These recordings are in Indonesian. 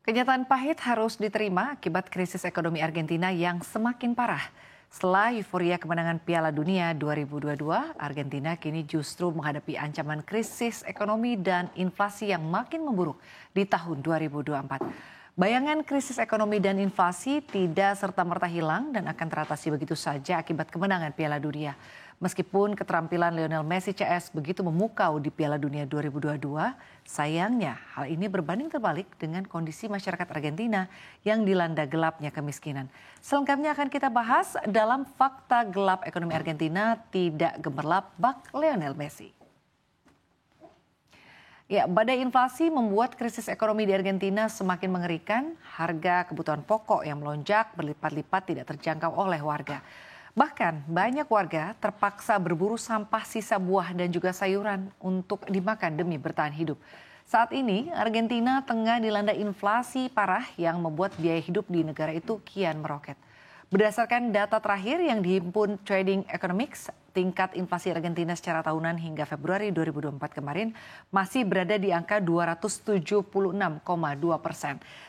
Kenyataan pahit harus diterima akibat krisis ekonomi Argentina yang semakin parah. Setelah euforia kemenangan Piala Dunia 2022, Argentina kini justru menghadapi ancaman krisis ekonomi dan inflasi yang makin memburuk di tahun 2024. Bayangan krisis ekonomi dan inflasi tidak serta-merta hilang dan akan teratasi begitu saja akibat kemenangan Piala Dunia. Meskipun keterampilan Lionel Messi CS begitu memukau di Piala Dunia 2022, sayangnya hal ini berbanding terbalik dengan kondisi masyarakat Argentina yang dilanda gelapnya kemiskinan. Selengkapnya akan kita bahas dalam Fakta Gelap Ekonomi Argentina Tidak Gemerlap Bak Lionel Messi. Ya, badai inflasi membuat krisis ekonomi di Argentina semakin mengerikan. Harga kebutuhan pokok yang melonjak berlipat-lipat tidak terjangkau oleh warga. Bahkan banyak warga terpaksa berburu sampah sisa buah dan juga sayuran untuk dimakan demi bertahan hidup. Saat ini Argentina tengah dilanda inflasi parah yang membuat biaya hidup di negara itu kian meroket. Berdasarkan data terakhir yang dihimpun Trading Economics, tingkat inflasi Argentina secara tahunan hingga Februari 2024 kemarin masih berada di angka 276,2%.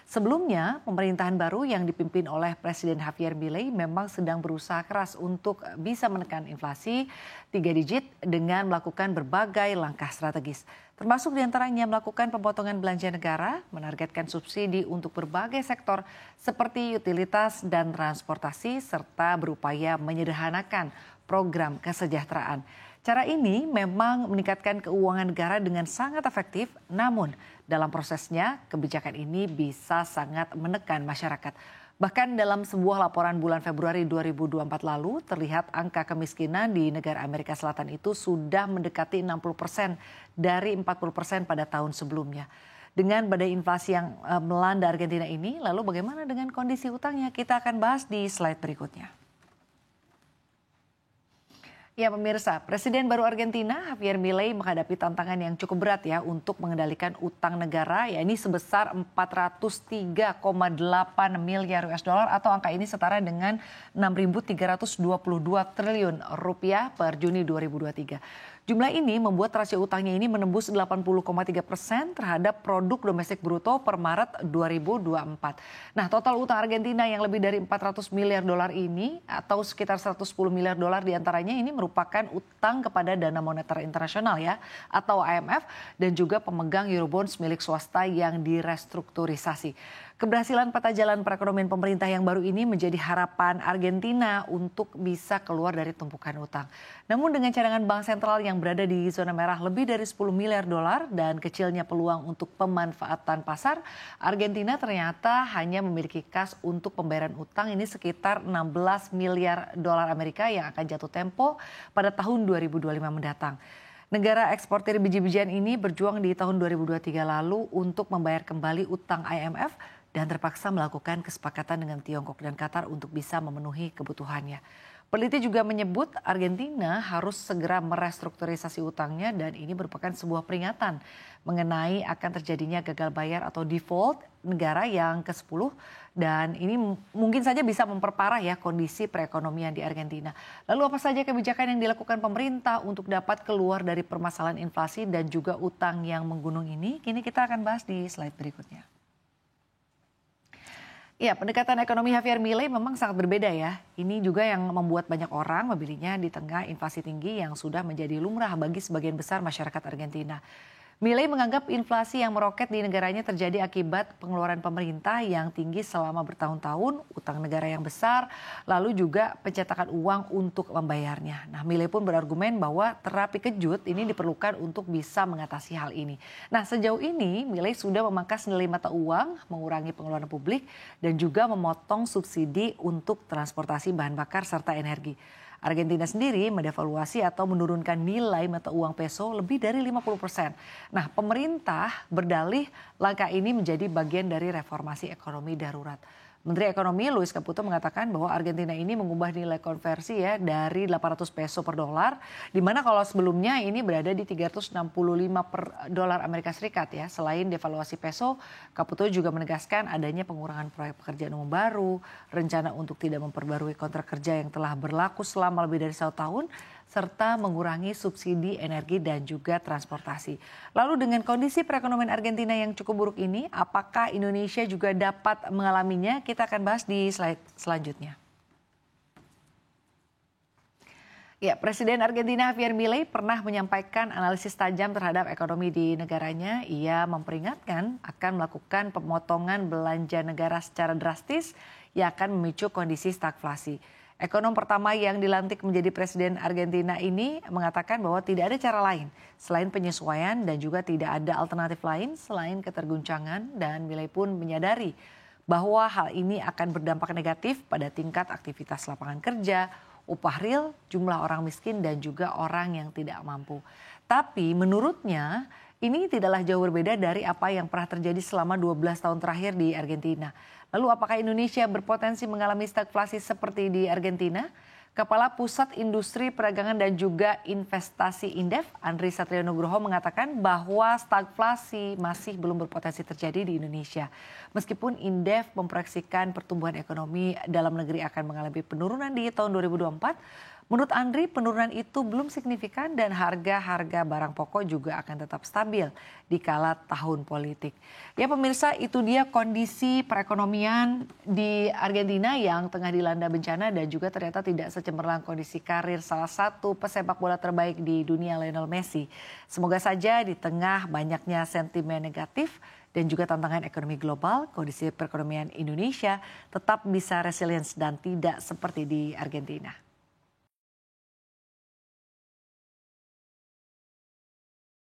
Sebelumnya, pemerintahan baru yang dipimpin oleh Presiden Javier Milei memang sedang berusaha keras untuk bisa menekan inflasi 3 digit dengan melakukan berbagai langkah strategis. Termasuk diantaranya melakukan pemotongan belanja negara, menargetkan subsidi untuk berbagai sektor seperti utilitas dan transportasi, serta berupaya menyederhanakan program kesejahteraan. Cara ini memang meningkatkan keuangan negara dengan sangat efektif, namun dalam prosesnya kebijakan ini bisa sangat menekan masyarakat. Bahkan dalam sebuah laporan bulan Februari 2024 lalu, terlihat angka kemiskinan di negara Amerika Selatan itu sudah mendekati 60% dari 40% pada tahun sebelumnya. Dengan badai inflasi yang melanda Argentina ini, lalu bagaimana dengan kondisi utangnya? Kita akan bahas di slide berikutnya. Ya pemirsa, Presiden baru Argentina Javier Milei menghadapi tantangan yang cukup berat ya untuk mengendalikan utang negara, ya ini sebesar 403,8 miliar US dollar atau angka ini setara dengan 6.322 triliun rupiah per Juni 2023. Jumlah ini membuat rasio utangnya ini menembus 80,3% terhadap produk domestik bruto per Maret 2024. Nah, total utang Argentina yang lebih dari 400 miliar dolar ini atau sekitar 110 miliar dolar diantaranya ini merupakan utang kepada Dana Moneter Internasional ya atau IMF dan juga pemegang Eurobonds milik swasta yang direstrukturisasi. Keberhasilan peta jalan perekonomian pemerintah yang baru ini menjadi harapan Argentina untuk bisa keluar dari tumpukan utang. Namun dengan cadangan bank sentral yang berada di zona merah lebih dari 10 miliar dolar dan kecilnya peluang untuk pemanfaatan pasar, Argentina ternyata hanya memiliki kas untuk pembayaran utang ini sekitar 16 miliar dolar Amerika yang akan jatuh tempo pada tahun 2025 mendatang. Negara eksportir biji-bijian ini berjuang di tahun 2023 lalu untuk membayar kembali utang IMF dan terpaksa melakukan kesepakatan dengan Tiongkok dan Qatar untuk bisa memenuhi kebutuhannya. Peneliti juga menyebut Argentina harus segera merestrukturisasi utangnya dan ini merupakan sebuah peringatan mengenai akan terjadinya gagal bayar atau default negara yang ke-10 dan ini mungkin saja bisa memperparah ya kondisi perekonomian di Argentina. Lalu apa saja kebijakan yang dilakukan pemerintah untuk dapat keluar dari permasalahan inflasi dan juga utang yang menggunung ini? Kini kita akan bahas di slide berikutnya. Ya, pendekatan ekonomi Javier Milei memang sangat berbeda ya. Ini juga yang membuat banyak orang memilihnya di tengah inflasi tinggi yang sudah menjadi lumrah bagi sebagian besar masyarakat Argentina. Milei menganggap inflasi yang meroket di negaranya terjadi akibat pengeluaran pemerintah yang tinggi selama bertahun-tahun, utang negara yang besar, lalu juga pencetakan uang untuk membayarnya. Nah, Milei pun berargumen bahwa terapi kejut ini diperlukan untuk bisa mengatasi hal ini. Nah, sejauh ini Milei sudah memangkas nilai mata uang, mengurangi pengeluaran publik, dan juga memotong subsidi untuk transportasi bahan bakar serta energi. Argentina sendiri mendevaluasi atau menurunkan nilai mata uang peso lebih dari 50%. Nah, pemerintah berdalih langkah ini menjadi bagian dari reformasi ekonomi darurat. Menteri Ekonomi Luis Caputo mengatakan bahwa Argentina ini mengubah nilai konversi ya dari 800 peso per dolar, di mana kalau sebelumnya ini berada di 365 per dolar Amerika Serikat ya. Selain devaluasi peso, Caputo juga menegaskan adanya pengurangan proyek pekerjaan umum baru, rencana untuk tidak memperbarui kontrak kerja yang telah berlaku selama lebih dari 1 tahun, serta mengurangi subsidi energi dan juga transportasi. Lalu dengan kondisi perekonomian Argentina yang cukup buruk ini, apakah Indonesia juga dapat mengalaminya? Kita akan bahas di slide selanjutnya. Ya, Presiden Argentina Javier Milei pernah menyampaikan analisis tajam terhadap ekonomi di negaranya. Ia memperingatkan akan melakukan pemotongan belanja negara secara drastis yang akan memicu kondisi stagflasi. Ekonom pertama yang dilantik menjadi Presiden Argentina ini mengatakan bahwa tidak ada cara lain selain penyesuaian dan juga tidak ada alternatif lain selain keterguncangan, dan Milei pun menyadari bahwa hal ini akan berdampak negatif pada tingkat aktivitas lapangan kerja, upah real, jumlah orang miskin dan juga orang yang tidak mampu. Tapi menurutnya ini tidaklah jauh berbeda dari apa yang pernah terjadi selama 12 tahun terakhir di Argentina. Lalu apakah Indonesia berpotensi mengalami stagflasi seperti di Argentina? Kepala Pusat Industri Perdagangan dan juga Investasi Indef, Andri Satrio Nugroho mengatakan bahwa stagflasi masih belum berpotensi terjadi di Indonesia. Meskipun Indef memproyeksikan pertumbuhan ekonomi dalam negeri akan mengalami penurunan di tahun 2024, menurut Andri, penurunan itu belum signifikan dan harga-harga barang pokok juga akan tetap stabil di kala tahun politik. Ya pemirsa, itu dia kondisi perekonomian di Argentina yang tengah dilanda bencana dan juga ternyata tidak secemerlang kondisi karir salah satu pesepak bola terbaik di dunia, Lionel Messi. Semoga saja di tengah banyaknya sentimen negatif dan juga tantangan ekonomi global, kondisi perekonomian Indonesia tetap bisa resilience dan tidak seperti di Argentina.